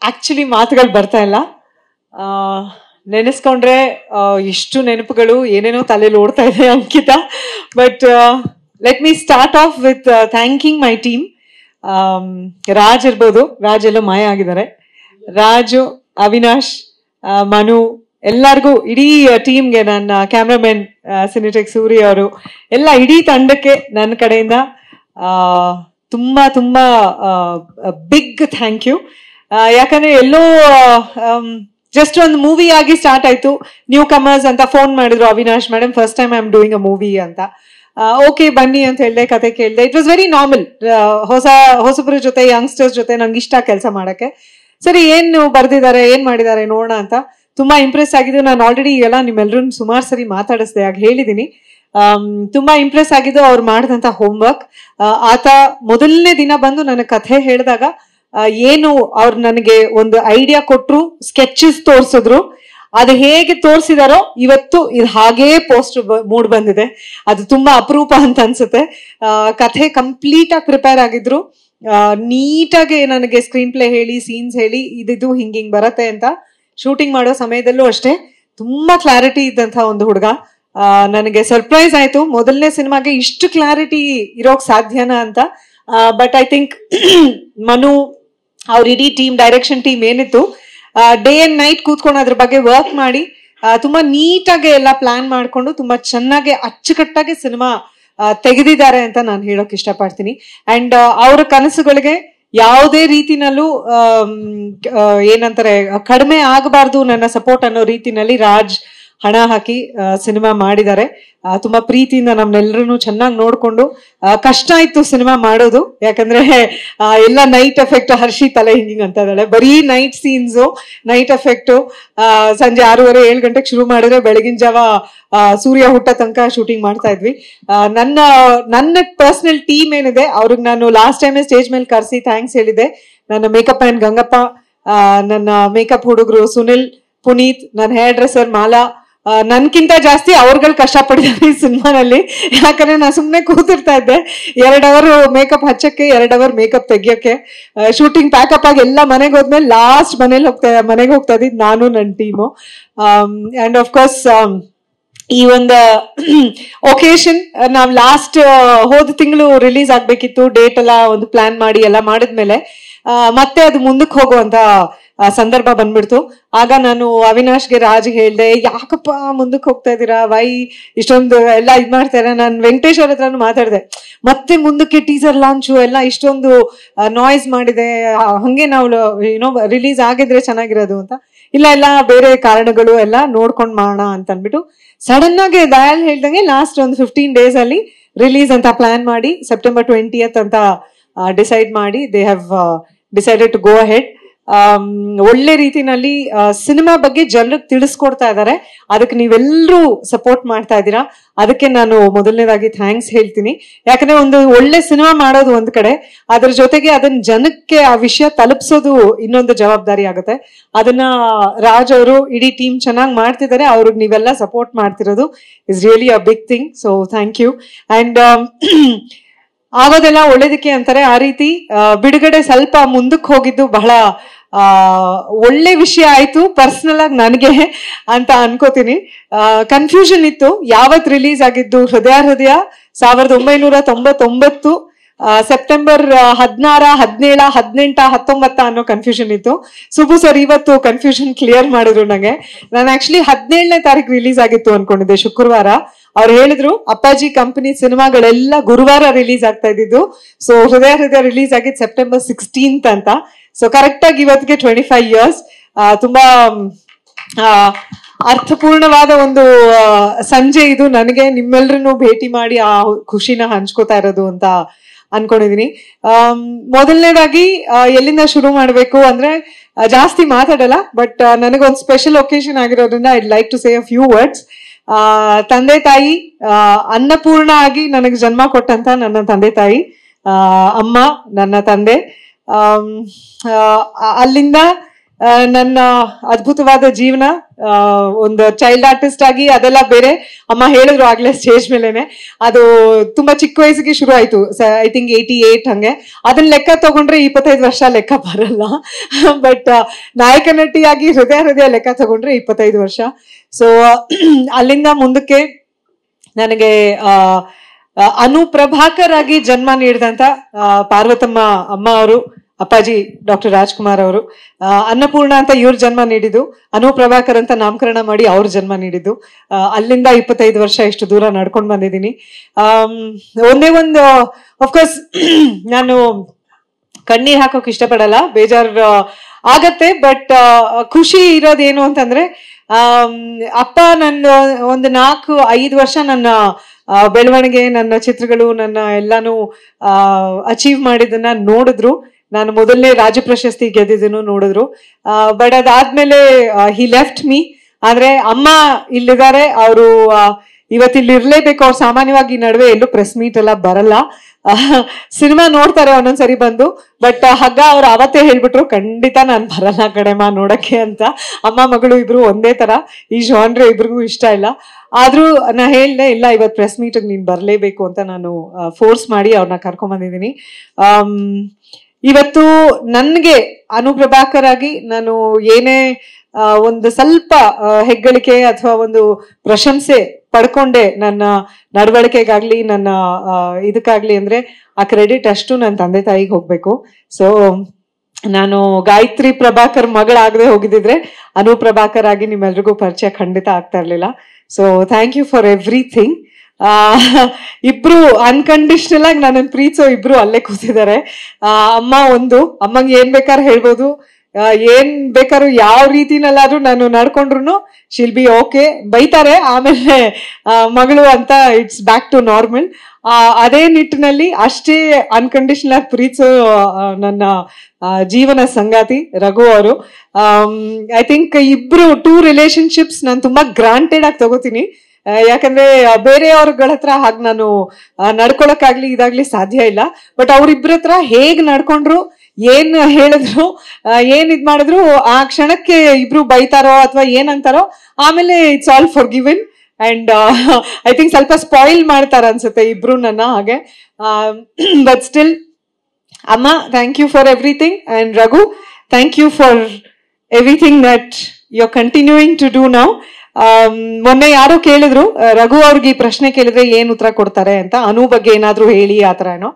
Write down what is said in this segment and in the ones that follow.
Actually ಮಾತುಗಳು ಬರ್ತಾ ಇಲ್ಲ. ನೆನೆಸ್ಕೊಂಡ್ರೆ ಎಷ್ಟು ನೆನಪುಗಳು ಏನೇನೋ ತಲೆಯಲ್ಲಿ ಓಡ್ತಾ ಇದೆ Ankita. But let me start off with thanking my team. Raj ಇರ್ಬೋದು, ರಾಜ್ ಎಲ್ಲೋ ಮಾಯ ಆಗಿದ್ದಾರೆ. ರಾಜು, ಅವಿನಾಶ್, ಮನು, ಎಲ್ಲರಿಗೂ, ಇಡೀ ಟೀಮ್ಗೆ, ನನ್ನ ಕ್ಯಾಮ್ರಾಮನ್ ಸಿನಿಟೆಕ್ ಸೂರಿ ಅವರು, ಎಲ್ಲ ಇಡೀ ತಂಡಕ್ಕೆ ನನ್ನ ಕಡೆಯಿಂದ ತುಂಬಾ ತುಂಬಾ ಬಿಗ್ ಥ್ಯಾಂಕ್ ಯು. ಯಾಕಂದ್ರೆ ಎಲ್ಲೋ ಜಸ್ಟ್ ಒಂದು ಮೂವಿ ಆಗಿ ಸ್ಟಾರ್ಟ್ ಆಯ್ತು. ನ್ಯೂ ಕಮರ್ಸ್ ಅಂತ ಫೋನ್ ಮಾಡಿದ್ರು, Avinash madam first time I am doing a movie ಅಂತ. ಓಕೆ ಬನ್ನಿ ಅಂತ ಹೇಳಿದೆ, ಕತೆ ಕೇಳಿದೆ. It was very normal. ಹೊಸಬ್ರ ಜೊತೆ, ಯಂಗ್ಸ್ಟರ್ಸ್ ಜೊತೆ ನಂಗೆ ಇಷ್ಟ ಕೆಲಸ ಮಾಡಕ್ಕೆ. ಸರಿ, ಏನು ಬರ್ದಿದ್ದಾರೆ, ಏನ್ ಮಾಡಿದ್ದಾರೆ ನೋಡೋಣ ಅಂತ ತುಂಬಾ ಇಂಪ್ರೆಸ್ ಆಗಿದ್ದು. ನಾನು ಆಲ್ರೆಡಿ ಎಲ್ಲ ನಿಮ್ಮೆಲ್ಲರೂ ಸುಮಾರು ಸರಿ ಮಾತಾಡಿಸ್ದೆ, ಆಗ ಹೇಳಿದೀನಿ. ತುಂಬಾ ಇಂಪ್ರೆಸ್ ಆಗಿದ್ದು ಅವ್ರು ಮಾಡಿದಂತ ಹೋಮ್ವರ್ಕ್. ಆತ ಮೊದಲನೇ ದಿನ ಬಂದು ನನ್ನ ಕಥೆ ಹೇಳಿದಾಗ ಏನು ಅವ್ರು ನನಗೆ ಒಂದು ಐಡಿಯಾ ಕೊಟ್ರು, ಸ್ಕೆಚಸ್ ತೋರ್ಸಿದ್ರು. ಅದು ಹೇಗೆ ತೋರಿಸಿದಾರೋ ಇವತ್ತು ಇದು ಹಾಗೇ ಪೋಸ್ಟ್ ಮೂಡ್ ಬಂದಿದೆ. ಅದು ತುಂಬಾ ಅಪರೂಪ ಅಂತ ಅನ್ಸುತ್ತೆ. ಕಥೆ ಕಂಪ್ಲೀಟ್ ಆಗಿ ಪ್ರಿಪೇರ್ ಆಗಿದ್ರು. ನೀಟಾಗಿ ನನಗೆ ಸ್ಕ್ರೀನ್ ಪ್ಲೇ ಹೇಳಿ, ಸೀನ್ಸ್ ಹೇಳಿ, ಇದು ಹಿಂಗಿಂಗ್ ಬರತ್ತೆ ಅಂತ. ಶೂಟಿಂಗ್ ಮಾಡೋ ಸಮಯದಲ್ಲೂ ಅಷ್ಟೇ ತುಂಬಾ ಕ್ಲಾರಿಟಿ ಇದ್ದಂತ ಒಂದು ಹುಡುಗ. ನನಗೆ ಸರ್ಪ್ರೈಸ್ ಆಯ್ತು, ಮೊದಲನೇ ಸಿನಿಮಾಗೆ ಇಷ್ಟು ಕ್ಲಾರಿಟಿ ಇರೋಕ್ ಸಾಧ್ಯನಾ ಅಂತ. ಬಟ್ ಐ ಥಿಂಕ್ ಮನು, ಅವ್ರ ಇಡೀ ಟೀಮ್, ಡೈರೆಕ್ಷನ್ ಟೀಮ್ ಏನಿತ್ತು, ಡೇ ಅಂಡ್ ನೈಟ್ ಕೂತ್ಕೊಂಡು ಅದ್ರ ಬಗ್ಗೆ ವರ್ಕ್ ಮಾಡಿ ತುಂಬಾ ನೀಟಾಗಿ ಎಲ್ಲ ಪ್ಲಾನ್ ಮಾಡ್ಕೊಂಡು ತುಂಬಾ ಚೆನ್ನಾಗಿ ಅಚ್ಚುಕಟ್ಟಾಗಿ ಸಿನಿಮಾ ತೆಗೆದಿದ್ದಾರೆ ಅಂತ ನಾನು ಹೇಳೋಕ್ ಇಷ್ಟಪಡ್ತೀನಿ. ಅಂಡ್ ಅವ್ರ ಕನಸುಗಳಿಗೆ ಯಾವುದೇ ರೀತಿನಲ್ಲೂ ಏನಂತಾರೆ ಕಡಿಮೆ ಆಗಬಾರ್ದು ನನ್ನ ಸಪೋರ್ಟ್ ಅನ್ನೋ ರೀತಿನಲ್ಲಿ ರಾಜ್ ಹಣ ಹಾಕಿ ಸಿನಿಮಾ ಮಾಡಿದ್ದಾರೆ. ತುಂಬಾ ಪ್ರೀತಿಯಿಂದ ನಮ್ನೆಲ್ಲರೂ ಚೆನ್ನಾಗಿ ನೋಡ್ಕೊಂಡು. ಕಷ್ಟ ಇತ್ತು ಸಿನಿಮಾ ಮಾಡೋದು, ಯಾಕಂದ್ರೆ ಎಲ್ಲ ನೈಟ್ ಎಫೆಕ್ಟ್. ಹರ್ಷಿ ತಲೆ ಹಿಂಗಿಂಗ್ ಅಂತ ಇದ್ದಾಳೆ, ಬರೀ ನೈಟ್ ಸೀನ್ಸು, ನೈಟ್ ಎಫೆಕ್ಟ್. ಸಂಜೆ 6:30-7 ಗಂಟೆಗೆ ಶುರು ಮಾಡಿದ್ರೆ ಬೆಳಗಿನ ಜಾವ ಸೂರ್ಯ ಹುಟ್ಟ ತನಕ ಶೂಟಿಂಗ್ ಮಾಡ್ತಾ ಇದ್ವಿ. ನನ್ನ ಪರ್ಸನಲ್ ಟೀಮ್ ಏನಿದೆ ಅವ್ರಿಗೆ ನಾನು ಲಾಸ್ಟ್ ಟೈಮ್ ಸ್ಟೇಜ್ ಮೇಲೆ ಕರೆಸಿ ಥ್ಯಾಂಕ್ಸ್ ಹೇಳಿದೆ. ನನ್ನ ಮೇಕಪ್ ಮ್ಯಾನ್ ಗಂಗಪ್ಪ, ನನ್ನ ಮೇಕಪ್ ಹುಡುಗರು ಸುನಿಲ್, ಪುನೀತ್, ನನ್ನ ಹೇರ್ ಡ್ರೆಸ್ಸರ್ ಮಾಲಾ. ನನ್ಕಿಂತ ಜಾಸ್ತಿ ಅವ್ರುಗಳು ಕಷ್ಟಪಟ್ಟಿದ್ದಾರೆ ಈ ಸಿನಿಮಾನಲ್ಲಿ. ಯಾಕಂದ್ರೆ ನಾನು ಸುಮ್ಮನೆ ಕೂತಿರ್ತಾ ಇದ್ದೆ. 2 ಅವರ್ ಮೇಕಪ್ ಹಚ್ಚಕ್ಕೆ, 2 ಅವರ್ ಮೇಕಪ್ ತೆಗಿಯಕ್ಕೆ. ಶೂಟಿಂಗ್ ಪ್ಯಾಕಪ್ ಆಗಿ ಎಲ್ಲ ಮನೆಗೆ ಹೋದ್ಮೇಲೆ ಲಾಸ್ಟ್ ಮನೆಗೆ ಹೋಗ್ತಾ ಇದ್ದಿದ್ದು ನಾನು, ನನ್ನ ಟೀಮು. ಅಂಡ್ ಆಫ್ ಕೋರ್ಸ್ ಈ ಒಂದು ಒಕೇಶನ್ ನಾವ್ ಲಾಸ್ಟ್ ಹೋದ ತಿಂಗಳು ರಿಲೀಸ್ ಆಗ್ಬೇಕಿತ್ತು. ಡೇಟ್ ಎಲ್ಲ ಒಂದು ಪ್ಲಾನ್ ಮಾಡಿ ಎಲ್ಲ ಮಾಡಿದ್ಮೇಲೆ ಮತ್ತೆ ಅದು ಮುಂದಕ್ಕೆ ಹೋಗುವಂತ ಸಂದರ್ಭ ಬಂದ್ಬಿಡ್ತು. ಆಗ ನಾನು ಅವಿನಾಶ್ಗೆ, ರಾಜ್ಗೆ ಹೇಳ್ದೆ, ಯಾಕಪ್ಪ ಮುಂದಕ್ಕೆ ಹೋಗ್ತಾ ಇದ್ದೀರಾ, ವೈ ಇಷ್ಟೊಂದು ಎಲ್ಲ ಇದ್ ಮಾಡ್ತಾರೆ. ನಾನು ವೆಂಕಟೇಶ್ ಅವ್ರ ಹತ್ರನು ಮಾತಾಡಿದೆ, ಮತ್ತೆ ಮುಂದಕ್ಕೆ ಟೀಸರ್ ಲಾಂಚು ಎಲ್ಲ ಇಷ್ಟೊಂದು ನಾಯ್ಸ್ ಮಾಡಿದೆ, ಹಂಗೆ ನಾವು ರಿಲೀಸ್ ಆಗಿದ್ರೆ ಚೆನ್ನಾಗಿರೋದು ಅಂತ. ಇಲ್ಲ ಬೇರೆ ಕಾರಣಗಳು ಎಲ್ಲ ನೋಡ್ಕೊಂಡ್ ಮಾಡೋಣ ಅಂತ ಅನ್ಬಿಟ್ಟು ಸಡನ್ ಆಗಿ ದಯಾಲ್ ಹೇಳ್ದಂಗೆ ಲಾಸ್ಟ್ ಒಂದು 15 days ಅಲ್ಲಿ ರಿಲೀಸ್ ಅಂತ ಪ್ಲಾನ್ ಮಾಡಿ September 20th ಅಂತ ಡಿಸೈಡ್ ಮಾಡಿ they have decided to go ahead. ಒಳ್ಳೆ ರೀತಿನಲ್ಲಿ ಸಿನಿಮಾ ಬಗ್ಗೆ ಜನರಿಗೆ ತಿಳಿಸ್ಕೊಡ್ತಾ ಇದ್ದಾರೆ. ಅದಕ್ಕೆ ನೀವೆಲ್ಲರೂ ಸಪೋರ್ಟ್ ಮಾಡ್ತಾ ಇದ್ದೀರಾ, ಅದಕ್ಕೆ ನಾನು ಮೊದಲನೇದಾಗಿ ಥ್ಯಾಂಕ್ಸ್ ಹೇಳ್ತೀನಿ. ಯಾಕಂದ್ರೆ ಒಂದು ಒಳ್ಳೆ ಸಿನಿಮಾ ಮಾಡೋದು ಒಂದ್ ಕಡೆ, ಅದ್ರ ಜೊತೆಗೆ ಅದನ್ನ ಜನಕ್ಕೆ ಆ ವಿಷಯ ತಲುಪಿಸೋದು ಇನ್ನೊಂದು ಜವಾಬ್ದಾರಿ ಆಗುತ್ತೆ. ಅದನ್ನ ರಾಜ್ ಅವರು, ಇಡೀ ಟೀಮ್ ಚೆನ್ನಾಗಿ ಮಾಡ್ತಿದ್ದಾರೆ. ಅವ್ರಿಗೆ ನೀವೆಲ್ಲ ಸಪೋರ್ಟ್ ಮಾಡ್ತಿರೋದು is really a big thing. So thank you. And ಆಗೋದೆಲ್ಲ ಒಳ್ಳೇದಕ್ಕೆ ಅಂತಾರೆ, ಆ ರೀತಿ ಬಿಡುಗಡೆ ಸ್ವಲ್ಪ ಮುಂದಕ್ಕೆ ಹೋಗಿದ್ದು ಬಹಳ ಒಳ್ಳೆ ವಿಷಯ ಆಯ್ತು ಪರ್ಸನಲ್ ಆಗಿ ನನಗೆ ಅಂತ ಅನ್ಕೋತೀನಿ. ಕನ್ಫ್ಯೂಷನ್ ಇತ್ತು ಯಾವತ್ ರಿಲೀಸ್ ಆಗಿದ್ದು. ಹೃದಯ 1999 ಸೆಪ್ಟೆಂಬರ್ 16, 17, 18, 19 ಅನ್ನೋ ಕನ್ಫ್ಯೂಷನ್ ಇತ್ತು. ಸುಬು ಸರ್ ಇವತ್ತು ಕನ್ಫ್ಯೂಷನ್ ಕ್ಲಿಯರ್ ಮಾಡಿದ್ರು ನಂಗೆ. ನಾನು ಆಕ್ಚುಲಿ 17ನೇ ತಾರೀಕು ರಿಲೀಸ್ ಆಗಿತ್ತು ಅನ್ಕೊಂಡಿದ್ದೆ, ಶುಕ್ರವಾರ. ಅವ್ರು ಹೇಳಿದ್ರು ಅಪ್ಪಾಜಿ ಕಂಪನಿ ಸಿನಿಮಾಗಳೆಲ್ಲ ಗುರುವಾರ ರಿಲೀಸ್ ಆಗ್ತಾ ಇದ್ದಿದ್ದು. ಸೊ ಹೃದಯ ರಿಲೀಸ್ ಆಗಿದ್ದು September 16th ಅಂತ. ಸೊ ಕರೆಕ್ಟ್ ಆಗಿ ಇವತ್ತಿಗೆ 25 years. ತುಂಬಾ ಅರ್ಥಪೂರ್ಣವಾದ ಒಂದು ಸಂಜೆ ಇದು ನನಗೆ, ನಿಮ್ಮೆಲ್ಲರನ್ನು ಭೇಟಿ ಮಾಡಿ ಆ ಖುಷಿನ ಹಂಚ್ಕೋತಾ ಇರೋದು ಅಂತ ಅನ್ಕೊಂಡಿದೀನಿ. ಮೊದಲನೇದಾಗಿ ಎಲ್ಲಿಂದ ಶುರು ಮಾಡ್ಬೇಕು ಅಂದ್ರೆ ಜಾಸ್ತಿ ಮಾತಾಡಲ್ಲ, ಬಟ್ ನನಗೊಂದು ಸ್ಪೆಷಲ್ ಒಕೇಶನ್ ಆಗಿರೋದ್ರಿಂದ I'd like to say a few words. ತಂದೆ ತಾಯಿ, ಅನ್ನಪೂರ್ಣ ಆಗಿ ನನಗೆ ಜನ್ಮ ಕೊಟ್ಟಂತ ನನ್ನ ತಂದೆ ತಾಯಿ, ಅಮ್ಮ, ನನ್ನ ತಂದೆ, ಅಲ್ಲಿಂದ ನನ್ನ ಅದ್ಭುತವಾದ ಜೀವನ, ಒಂದು ಚೈಲ್ಡ್ ಆರ್ಟಿಸ್ಟ್ ಆಗಿ ಅದೆಲ್ಲ ಬೇರೆ. ಅಮ್ಮ ಹೇಳಿದ್ರು ಆಗ್ಲೇ ಸ್ಟೇಜ್ ಮೇಲೆನೆ, ಅದು ತುಂಬಾ ಚಿಕ್ಕ ವಯಸ್ಸಿಗೆ ಶುರು ಆಯ್ತು. ಐ ಥಿಂಕ್ 88 ಹಂಗೆ. ಅದನ್ನ ಲೆಕ್ಕ ತಗೊಂಡ್ರೆ 25 ವರ್ಷ ಲೆಕ್ಕ ಬರಲ್ಲ. ಬಟ್ ನಾಯಕ ನಟಿಯಾಗಿ ಹೃದಯ ಲೆಕ್ಕ ತಗೊಂಡ್ರೆ 25 ವರ್ಷ. ಸೊ ಅಲ್ಲಿಂದ ಮುಂದಕ್ಕೆ ನನಗೆ ಅನು ಪ್ರಭಾಕರ್ ಆಗಿ ಜನ್ಮ ನೀಡಿದಂತ ಪಾರ್ವತಮ್ಮ ಅಮ್ಮ ಅವರು, ಅಪ್ಪಾಜಿ ಡಾಕ್ಟರ್ ರಾಜ್ಕುಮಾರ್ ಅವರು, ಅನ್ನಪೂರ್ಣ ಅಂತ ಇವ್ರ ಜನ್ಮ ನೀಡಿದ್ದು, ಅನು ಪ್ರಭಾಕರ್ ಅಂತ ನಾಮಕರಣ ಮಾಡಿ ಅವ್ರ ಜನ್ಮ ನೀಡಿದ್ದು. ಅಲ್ಲಿಂದ 25 ವರ್ಷ ಇಷ್ಟು ದೂರ ನಡ್ಕೊಂಡು ಬಂದಿದ್ದೀನಿ. ಒಂದೇ ಒಂದು ಅಫ್ಕೋರ್ಸ್ ನಾನು ಕಣ್ಣೀರ್ ಹಾಕೋಕ್ ಇಷ್ಟಪಡಲ್ಲ, ಬೇಜಾರು ಆಗತ್ತೆ. ಬಟ್ ಖುಷಿ ಇರೋದೇನು ಅಂತಂದ್ರೆ, ಅಪ್ಪ ನನ್ನ ಒಂದು 4-5 ವರ್ಷ ನನ್ನ ಬೆಳವಣಿಗೆ, ನನ್ನ ಚಿತ್ರಗಳು, ನನ್ನ ಎಲ್ಲಾನು ಅಚೀವ್ ಮಾಡಿದ್ದನ್ನ ನೋಡಿದ್ರು. ನಾನು ಮೊದಲನೇ ರಾಜ್ಯ ಪ್ರಶಸ್ತಿ ಗೆದ್ದಿದ್ದನ್ನು ನೋಡಿದ್ರು. ಬಟ್ ಅದಾದ್ಮೇಲೆ ಹಿ ಲೆಫ್ಟ್ ಮೀ. ಆದ್ರೆ ಅಮ್ಮ ಇಲ್ಲಿದ್ದಾರೆ, ಅವರು ಇವತ್ತಿಲ್ಲಿ ಇರ್ಲೇಬೇಕು. ಅವ್ರು ಸಾಮಾನ್ಯವಾಗಿ ಈ ನಡುವೆ ಎಲ್ಲೂ ಪ್ರೆಸ್ ಮೀಟ್ ಎಲ್ಲ ಬರಲ್ಲ. ಸಿನಿಮಾ ನೋಡ್ತಾರೆ ಒಂದೊಂದ್ಸರಿ ಬಂದು. ಬಟ್ ಹಗ್ಗ ಅವ್ರು ಅವತ್ತೇ ಹೇಳ್ಬಿಟ್ರು, ಖಂಡಿತ ನಾನು ಬರಲ್ಲ ಕಡೆಮಾ ನೋಡಕ್ಕೆ ಅಂತ. ಅಮ್ಮ ಮಗಳು ಇಬ್ರು ಒಂದೇ ತರ, ಈ ಜಾನ್ರೆ ಇಬ್ರಿಗೂ ಇಷ್ಟ ಇಲ್ಲ. ಆದ್ರೂ ನಾ ಹೇಳ್ದೆ, ಇಲ್ಲ ಇವತ್ತು ಪ್ರೆಸ್ ಮೀಟ್ ನೀನ್ ಬರ್ಲೇಬೇಕು ಅಂತ ನಾನು ಫೋರ್ಸ್ ಮಾಡಿ ಅವ್ರನ್ನ ಕರ್ಕೊಂಡ್ ಬಂದಿದ್ದೀನಿ. ಇವತ್ತು ನನ್ಗೆ ಅನು ಪ್ರಭಾಕರ್ ಆಗಿ ನಾನು ಏನೇ ಒಂದು ಸ್ವಲ್ಪ ಹೆಗ್ಗಳಿಕೆ ಅಥವಾ ಒಂದು ಪ್ರಶಂಸೆ ಪಡ್ಕೊಂಡೆ ನನ್ನ ನಡವಳಿಕೆಗಾಗ್ಲಿ, ನನ್ನ ಇದಕ್ಕಾಗ್ಲಿ ಅಂದ್ರೆ ಆ ಕ್ರೆಡಿಟ್ ಅಷ್ಟು ನನ್ನ ತಂದೆ ತಾಯಿಗೆ ಹೋಗ್ಬೇಕು. ಸೊ ನಾನು ಗಾಯತ್ರಿ ಪ್ರಭಾಕರ್ ಮಗಳಾಗದೆ ಹೋಗಿದ್ರೆ ಅನು ಪ್ರಭಾಕರ್ ಆಗಿ ನಿಮ್ಮೆಲ್ರಿಗೂ ಪರಿಚಯ ಖಂಡಿತ ಆಗ್ತಾ ಇರ್ಲಿಲ್ಲ. So thank you for everything. ಇಬ್ರು ಅನ್ಕಂಡೀಷನಲ್ ಆಗಿ ನನ್ನನ್ನು ಪ್ರೀತಿಸೋ ಇಬ್ರು ಅಲ್ಲೇ ಕೂತಿದ್ದಾರೆ. ಅಮ್ಮಂಗೆ ಏನ್ ಬೇಕಾದ್ರೂ ಹೇಳ್ಬೋದು, ಏನ್ ಬೇಕಾದ್ರೂ ಯಾವ ರೀತಿನಲ್ಲಾದ್ರೂ ನಾನು ನಡ್ಕೊಂಡ್ರು ಶಿಲ್ ಬಿ ಓಕೆ. ಬೈತಾರೆ ಆಮೇಲೆ ಮಗಳು ಅಂತ, ಇಟ್ಸ್ ಬ್ಯಾಕ್ ಟು ನಾರ್ಮಲ್. ಅದೇ ನಿಟ್ಟಿನಲ್ಲಿ ಅಷ್ಟೇ ಅನ್ಕಂಡೀಷನಲ್ ಆಗಿ ಪ್ರೀತಿಸೋ ನನ್ನ ಜೀವನ ಸಂಗಾತಿ ರಘು ಅವರು. ಐ ಥಿಂಕ್ ಇಬ್ರು 2 ರಿಲೇಶನ್ಶಿಪ್ಸ್ ನಾನು ತುಂಬಾ ಗ್ರಾಂಟೆಡ್ ಆಗಿ ತಗೋತೀನಿ. ಯಾಕಂದ್ರೆ ಬೇರೆಯವ್ರಗಳ ಹತ್ರ ಹಾಗೆ ನಾನು ನಡ್ಕೊಳಕ್ಕಾಗ್ಲಿ ಇದಾಗ್ಲಿ ಸಾಧ್ಯ ಇಲ್ಲ. ಬಟ್ ಅವ್ರಿಬ್ರ ಹತ್ರ ಹೇಗ್ ನಡ್ಕೊಂಡ್ರು, ಏನ್ ಹೇಳಿದ್ರು, ಏನ್ ಇದ್ ಮಾಡಿದ್ರು, ಆ ಕ್ಷಣಕ್ಕೆ ಇಬ್ರು ಬೈತಾರೋ ಅಥವಾ ಏನಂತಾರೋ, ಆಮೇಲೆ it's all forgiven. And I think ಸ್ವಲ್ಪ ಸ್ಪಾಯಿಲ್ ಮಾಡ್ತಾರ ಅನ್ಸುತ್ತೆ ಇಬ್ರು ನನ್ನ ಹಾಗೆ. ಬಟ್ ಸ್ಟಿಲ್ ಅಮ್ಮ, thank you for everything. And Raghu, thank you for everything that you are continuing to do now. ಮೊನ್ನೆ ಯಾರೋ ಕೇಳಿದ್ರು, ರಘು ಅವ್ರಿಗೆ ಈ ಪ್ರಶ್ನೆ ಕೇಳಿದ್ರೆ ಏನ್ ಉತ್ತರ ಕೊಡ್ತಾರೆ ಅಂತ, ಅನು ಬಗ್ಗೆ ಏನಾದ್ರು ಹೇಳಿ ಆತರ ಏನೋ.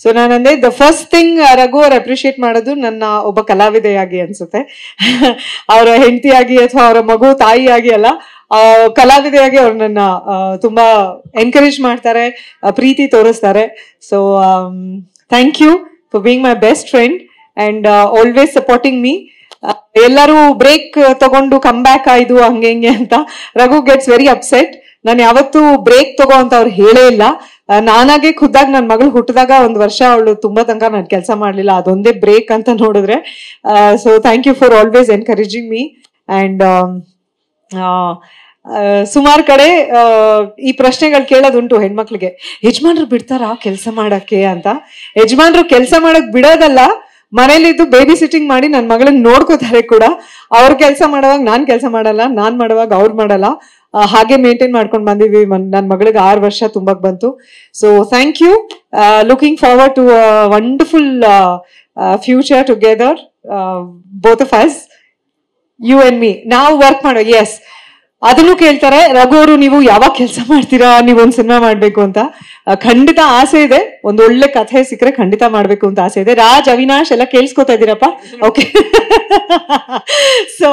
ಸೊ ನಾನಂದ್ರೆ ದ ಫಸ್ಟ್ ಥಿಂಗ್ ರಘು ಅವ್ರು ಅಪ್ರಿಶಿಯೇಟ್ ಮಾಡೋದು ನನ್ನ ಒಬ್ಬ ಕಲಾವಿದೆಯಾಗಿ ಅನ್ಸುತ್ತೆ. ಅವರ ಹೆಂಡತಿಯಾಗಿ ಅಥವಾ ಅವರ ಮಗು ತಾಯಿಯಾಗಿ ಅಲ್ಲ, ಕಲಾವಿದೆಯಾಗಿ ಅವ್ರು ನನ್ನ ತುಂಬಾ ಎನ್ಕರೇಜ್ ಮಾಡ್ತಾರೆ, ಪ್ರೀತಿ ತೋರಿಸ್ತಾರೆ. So thank you for being my best friend and always supporting me. ಎಲ್ಲರೂ ಬ್ರೇಕ್ ತಗೊಂಡು ಕಮ್ ಬ್ಯಾಕ್ ಆಯ್ದು ಹಂಗೆ ಹಿಂಗೆ ಅಂತ. Raghu gets very upset. ನಾನು ಯಾವತ್ತೂ ಬ್ರೇಕ್ ತಗೋ ಅಂತ ಅವ್ರು ಹೇಳೇ ಇಲ್ಲ. ನಾನಾಗೆ ಖುದ್ದಾಗಿ ನನ್ನ ಮಗಳು ಹುಟ್ಟಿದಾಗ 1 ವರ್ಷ ಅವಳು ತುಂಬಾ ತನಕ ನಾನು ಕೆಲಸ ಮಾಡ್ಲಿಲ್ಲ, ಅದೊಂದೇ ಬ್ರೇಕ್ ಅಂತ ನೋಡಿದ್ರೆ. So thank you for always encouraging me. And ಸುಮಾರು ಕಡೆ ಈ ಪ್ರಶ್ನೆಗಳು ಕೇಳೋದುಂಟು ಹೆಣ್ಮಕ್ಳಿಗೆ, ಯಜಮಾನ್ರು ಬಿಡ್ತಾರಾ ಕೆಲಸ ಮಾಡಕ್ಕೆ ಅಂತ. ಯಜಮಾನ್ರು ಕೆಲಸ ಮಾಡಕ್ ಬಿಡೋದಲ್ಲ, ಮನೇಲಿದ್ದು ಬೇಬಿ ಸಿಟ್ಟಿಂಗ್ ಮಾಡಿ ನನ್ನ ಮಗಳನ್ನ ನೋಡ್ಕೋತಾರೆ ಕೂಡ. ಅವ್ರ ಕೆಲಸ ಮಾಡುವಾಗ ನಾನ್ ಕೆಲಸ ಮಾಡಲ್ಲ, ನಾನ್ ಮಾಡುವಾಗ ಅವ್ರು ಮಾಡಲ್ಲ. ಹಾಗೆ ಮೇಂಟೈನ್ ಮಾಡ್ಕೊಂಡು ಬಂದಿದ್ವಿ. ನನ್ನ ಮಗಳಿಗೆ 6 ವರ್ಷ ತುಂಬಕ್ ಬಂತು. So thank you. Looking forward to wonderful future together, both of us, you and me. ನಾವು ವರ್ಕ್ ಮಾಡೋ, ಎಸ್ ಅದನ್ನು ಕೇಳ್ತಾರೆ, ರಘು ಅವರು ನೀವು ಯಾವಾಗ ಕೆಲಸ ಮಾಡ್ತೀರಾ, ನೀವೊಂದು ಸಿನಿಮಾ ಮಾಡ್ಬೇಕು ಅಂತ. ಖಂಡಿತ ಆಸೆ ಇದೆ, ಒಂದು ಒಳ್ಳೆ ಕಥೆ ಸಿಕ್ಕರೆ ಖಂಡಿತ ಮಾಡ್ಬೇಕು ಅಂತ ಆಸೆ ಇದೆ. ರಾಜ್, ಅವಿನಾಶ್ ಎಲ್ಲ ಕೇಳಿಸ್ಕೊತಾ ಇದ್ದೀರಪ್ಪ? ಓಕೆ. ಸೊ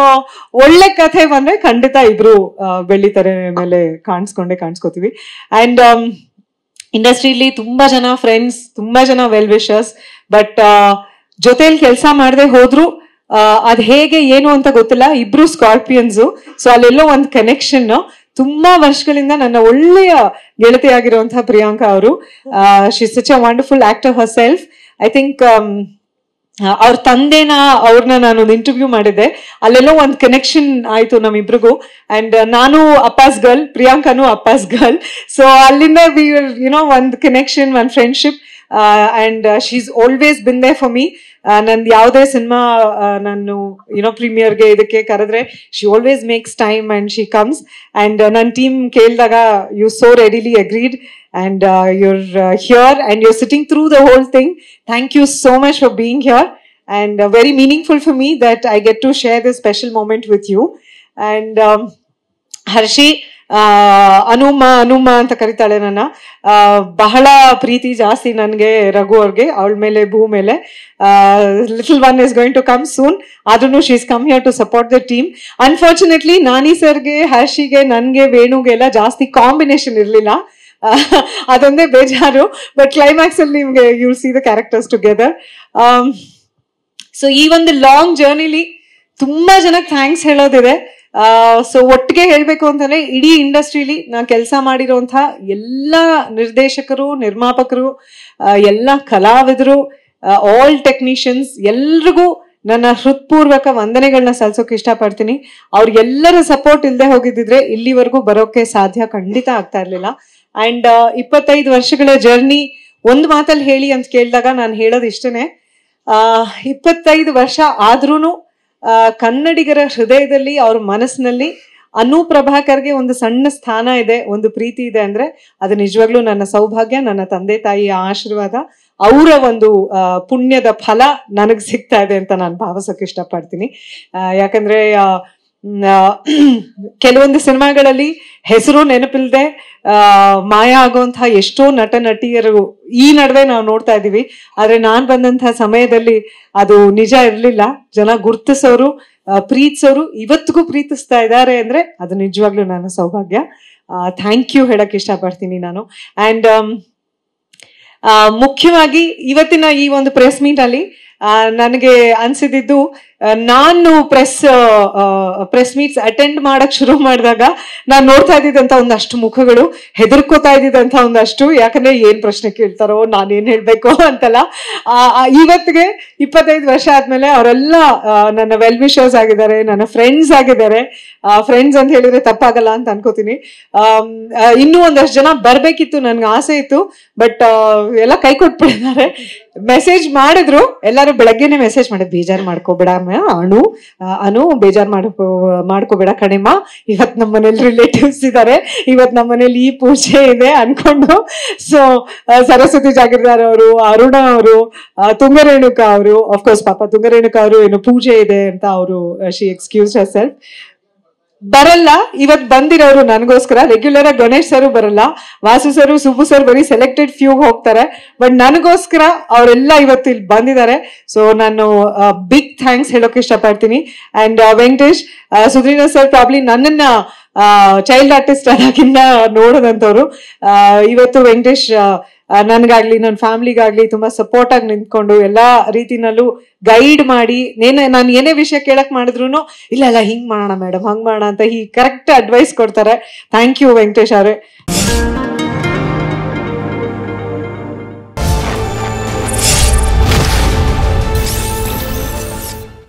ಒಳ್ಳೆ ಕಥೆ ಬಂದ್ರೆ ಖಂಡಿತ ಇಬ್ರು ಬೆಳ್ಳಿತಾರೆ ಮೇಲೆ ಕಾಣಿಸ್ಕೋತೀವಿ. ಅಂಡ್ ಇಂಡಸ್ಟ್ರಿಲಿ ತುಂಬಾ ಜನ ಫ್ರೆಂಡ್ಸ್, ತುಂಬಾ ಜನ ವೆಲ್ ವಿಶರ್ಸ್. ಬಟ್ ಜೊತೆಲಿ ಕೆಲಸ ಮಾಡದೆ ಹೋದ್ರು ಅದ್ ಹೇಗೆ ಏನು ಅಂತ ಗೊತ್ತಿಲ್ಲ. ಇಬ್ರು ಸ್ಕಾರ್ಪಿಯನ್ಸ್, ಸೊ ಅಲ್ಲೆಲ್ಲೋ ಒಂದು ಕನೆಕ್ಷನ್. ತುಂಬಾ ವರ್ಷಗಳಿಂದ ನನ್ನ ಒಳ್ಳೆಯ ಗೆಳತಿಯಾಗಿರುವಂತಹ ಪ್ರಿಯಾಂಕಾ ಅವರು, she is such a wonderful actor Har self. I think ಅವ್ರ ತಂದೆನ ಅವ್ರನ್ನ ನಾನು ಒಂದು ಇಂಟರ್ವ್ಯೂ ಮಾಡಿದ್ದೆ, ಅಲ್ಲೆಲ್ಲೋ ಒಂದು ಕನೆಕ್ಷನ್ ಆಯ್ತು ನಮ್ಮಿಬ್ರಿಗೂ. ಅಂಡ್ ನಾನು ಅಪ್ಪಾಸ್ ಗರ್ಲ್, ಪ್ರಿಯಾಂಕಾನು ಅಪ್ಪಾಸ್ ಗರ್ಲ್. ಸೊ ಅಲ್ಲಿಂದ ವಿ ಯುನೋ ಒಂದು ಕನೆಕ್ಷನ್, ಒಂದು friendship. And she's always been there for me. ನಂದು ಯಾವುದೇ ಸಿನಿಮಾ ನಾನು ಪ್ರೀಮಿಯರ್ಗೆ ಇದಕ್ಕೆ ಕರೆದ್ರೆ she always makes time and she comes. And ನನ್ನ ಟೀಮ್ ಕೇಳಿದಾಗ you so readily agreed and you're here and you're sitting through the whole thing. Thank you so much for being here, and very meaningful for me that I get to share this special moment with you. And Hershey ಅನುಮ ಅಂತ ಕರಿತಾಳೆ ನನ್ನ. ಬಹಳ ಪ್ರೀತಿ ಜಾಸ್ತಿ ನನಗೆ ರಘು ಅವ್ರಿಗೆ, ಅವಳ ಮೇಲೆ ಭೂ ಮೇಲೆ. Little one is going to come soon, ಆದ್ರೂ she is come here to support the team. Unfortunately Nani ಸರ್ಗೆ, ಹರ್ಷಿಗೆ, ನನ್ಗೆ, ವೇಣುಗೆಲ್ಲ ಜಾಸ್ತಿ ಕಾಂಬಿನೇಷನ್ ಇರ್ಲಿಲ್ಲ, ಅದೊಂದೇ ಬೇಜಾರು. ಬಟ್ ಕ್ಲೈಮ್ಯಾಕ್ಸ್ ಅಲ್ಲಿ ನಿಮ್ಗೆ U C the characters together. So ಈ ಒಂದು ಲಾಂಗ್ ಜರ್ನಿಲಿ ತುಂಬಾ ಜನಕ್ಕೆ ಥ್ಯಾಂಕ್ಸ್ ಹೇಳೋದಿದೆ. ಸೊ ಒಟ್ಟಿಗೆ ಹೇಳ್ಬೇಕು ಅಂತಂದ್ರೆ ಇಡೀ ಇಂಡಸ್ಟ್ರಿಲಿ ನಾ ಕೆಲಸ ಮಾಡಿರೋಂಥ ಎಲ್ಲ ನಿರ್ದೇಶಕರು, ನಿರ್ಮಾಪಕರು, ಎಲ್ಲ ಕಲಾವಿದರು, ಆಲ್ ಟೆಕ್ನಿಷಿಯನ್ಸ್ ಎಲ್ರಿಗೂ ನನ್ನ ಹೃತ್ಪೂರ್ವಕ ವಂದನೆಗಳನ್ನ ಸಲ್ಲಿಸೋಕೆ ಇಷ್ಟಪಡ್ತೀನಿ. ಅವ್ರಿಗೆಲ್ಲರ ಸಪೋರ್ಟ್ ಇಲ್ಲದೆ ಹೋಗಿದ್ದಿದ್ರೆ ಇಲ್ಲಿವರೆಗೂ ಬರೋಕೆ ಸಾಧ್ಯ ಖಂಡಿತ ಆಗ್ತಾ ಇರ್ಲಿಲ್ಲ. ಅಂಡ್ 25 ವರ್ಷಗಳ ಜರ್ನಿ ಒಂದು ಮಾತಲ್ಲಿ ಹೇಳಿ ಅಂತ ಕೇಳಿದಾಗ ನಾನು ಹೇಳೋದು ಇಷ್ಟನೇ, 25 ವರ್ಷ ಆದ್ರೂ ಕನ್ನಡಿಗರ ಹೃದಯದಲ್ಲಿ, ಅವ್ರ ಮನಸ್ಸಿನಲ್ಲಿ ಅನು ಪ್ರಭಾಕರ್ಗೆ ಒಂದು ಸಣ್ಣ ಸ್ಥಾನ ಇದೆ, ಒಂದು ಪ್ರೀತಿ ಇದೆ ಅಂದ್ರೆ ಅದು ನಿಜವಾಗ್ಲೂ ನನ್ನ ಸೌಭಾಗ್ಯ, ನನ್ನ ತಂದೆ ತಾಯಿಯ ಆಶೀರ್ವಾದ, ಅವರ ಒಂದು ಪುಣ್ಯದ ಫಲ ನನಗೆ ಸಿಗ್ತಾ ಇದೆ ಅಂತ ನಾನು ಭಾವಿಸೋಕೆ ಇಷ್ಟಪಡ್ತೀನಿ. ಯಾಕಂದ್ರೆ ಕೆಲವೊಂದು ಸಿನಿಮಾಗಳಲ್ಲಿ ಹೆಸರು ನೆನಪಿಲ್ದೆ ಮಾಯ ಆಗುವಂತಹ ಎಷ್ಟೋ ನಟ ನಟಿಯರು ಈ ನಡುವೆ ನಾವು ನೋಡ್ತಾ ಇದೀವಿ. ಆದ್ರೆ ನಾನ್ ಬಂದಂತಹ ಸಮಯದಲ್ಲಿ ಅದು ನಿಜ ಇರ್ಲಿಲ್ಲ. ಜನ ಗುರ್ತಿಸೋರು, ಪ್ರೀತಿಸೋರು ಇವತ್ತಿಗೂ ಪ್ರೀತಿಸ್ತಾ ಇದ್ದಾರೆ ಅಂದ್ರೆ ಅದು ನಿಜವಾಗ್ಲೂ ನನ್ನ ಸೌಭಾಗ್ಯ. ಥ್ಯಾಂಕ್ ಯು ಹೇಳಕ್ ಇಷ್ಟಪಡ್ತೀನಿ ನಾನು. ಅಂಡ್ ಮುಖ್ಯವಾಗಿ ಇವತ್ತಿನ ಈ ಒಂದು ಪ್ರೆಸ್ ಮೀಟ್ ಅಲ್ಲಿ ನನಗೆ ಅನ್ಸಿದ್ದು, ನಾನು ಪ್ರೆಸ್ ಮೀಟ್ಸ್ ಅಟೆಂಡ್ ಮಾಡಕ್ ಶುರು ಮಾಡಿದಾಗ ನಾನು ನೋಡ್ತಾ ಇದ್ದಿದ್ದಂತ ಒಂದಷ್ಟು ಮುಖಗಳು, ಹೆದರ್ಕೋತಾ ಇದ್ದಿದ್ದಂತ ಒಂದಷ್ಟು, ಯಾಕಂದ್ರೆ ಏನ್ ಪ್ರಶ್ನೆ ಕೇಳ್ತಾರೋ, ನಾನೇನ್ ಹೇಳ್ಬೇಕು ಅಂತಲ್ಲ. ಇವತ್ತಿಗೆ 25 ವರ್ಷ ಆದ್ಮೇಲೆ ಅವರೆಲ್ಲ ನನ್ನ ವೆಲ್ ವಿಶರ್ಸ್ ಆಗಿದ್ದಾರೆ, ನನ್ನ ಫ್ರೆಂಡ್ಸ್ ಆಗಿದ್ದಾರೆ. ಫ್ರೆಂಡ್ಸ್ ಅಂತ ಹೇಳಿದ್ರೆ ತಪ್ಪಾಗಲ್ಲ ಅಂತ ಅನ್ಕೋತೀನಿ. ಇನ್ನೂ ಒಂದಷ್ಟು ಜನ ಬರ್ಬೇಕಿತ್ತು, ನನ್ಗೆ ಆಸೆ ಇತ್ತು, ಬಟ್ ಎಲ್ಲ ಕೈ ಕೊಟ್ಬಿಟ್ಟಿದ್ದಾರೆ. ಮೆಸೇಜ್ ಮಾಡಿದ್ರು, ಎಲ್ಲರೂ ಬೆಳಗ್ಗೆನೆ ಮೆಸೇಜ್ ಮಾಡಿ, ಬೇಜಾರು ಮಾಡ್ಕೋಬೇಡ ಅನು ಬೇಜಾರು ಮಾಡ್ಕೋಬೇಡ ಕಣಿಮ, ಇವತ್ ನಮ್ಮ ಮನೇಲಿ ರಿಲೇಟಿವ್ಸ್ ಇದ್ದಾರೆ, ಇವತ್ ನಮ್ಮ ಮನೇಲಿ ಈ ಪೂಜೆ ಇದೆ ಅನ್ಕೊಂಡು. ಸೊ ಸರಸ್ವತಿ ಜಾಗೀರ್ದಾರ್ ಅವರು, ಅರುಣ ಅವರು, ತುಂಗರೇಣುಕಾ ಅವರು, ಅಫ್ಕೋರ್ಸ್ ಪಾಪ ತುಂಗರೇಣುಕಾ ಅವರು ಏನು ಪೂಜೆ ಇದೆ ಅಂತ ಅವರು ಶಿ ಎಕ್ಸ್ಕ್ಯೂಸ್ ಹರ್ ಸೆಲ್ಫ್, ಬರಲ್ಲ. ಇವತ್ ಬಂದಿರೋರು ನನಗೋಸ್ಕರ. ರೆಗ್ಯುಲರ್ ಆಗಿ ಗಣೇಶ್ ಸರ್ ಬರಲ್ಲ, ವಾಸು ಸರ್, ಸುಬ್ಬು ಸರ್ ಬರೀ ಸೆಲೆಕ್ಟೆಡ್ ಫ್ಯೂ ಹೋಗ್ತಾರೆ, ಬಟ್ ನನಗೋಸ್ಕರ ಅವರೆಲ್ಲ ಇವತ್ತು ಇಲ್ಲಿ ಬಂದಿದ್ದಾರೆ. ಸೊ ನಾನು ಬಿಗ್ ಥ್ಯಾಂಕ್ಸ್ ಹೇಳೋಕೆ ಇಷ್ಟಪಡ್ತೀನಿ. And Venkatesh, Sudheendra sir probably ನನ್ನನ್ನ ಚೈಲ್ಡ್ ಆರ್ಟಿಸ್ಟ್ ಅನ್ನೋಕ್ಕಿಂತ ನೋಡೋದಂತವ್ರು. ಇವತ್ತು ವೆಂಕಟೇಶ್ ನನ್ಗಾಗ್ಲಿ, ನನ್ನ ಫ್ಯಾಮಿಲಿಗಾಗ್ಲಿ ತುಂಬಾ ಸಪೋರ್ಟ್ ಆಗಿ ನಿಂತ್ಕೊಂಡು ಎಲ್ಲಾ ರೀತಿನಲ್ಲೂ ಗೈಡ್ ಮಾಡಿ, ನಾನು ಏನೇ ವಿಷಯ ಕೇಳಕ್ ಮಾಡಿದ್ರು ಇಲ್ಲ ಹಿಂಗ್ ಮಾಡೋಣ ಮೇಡಮ್, ಹಂಗ್ ಮಾಡೋಣ ಅಂತ ಕರೆಕ್ಟ್ ಅಡ್ವೈಸ್ ಕೊಡ್ತಾರೆ. ಥ್ಯಾಂಕ್ ಯು ವೆಂಕಟೇಶ್ ಅವರೇ.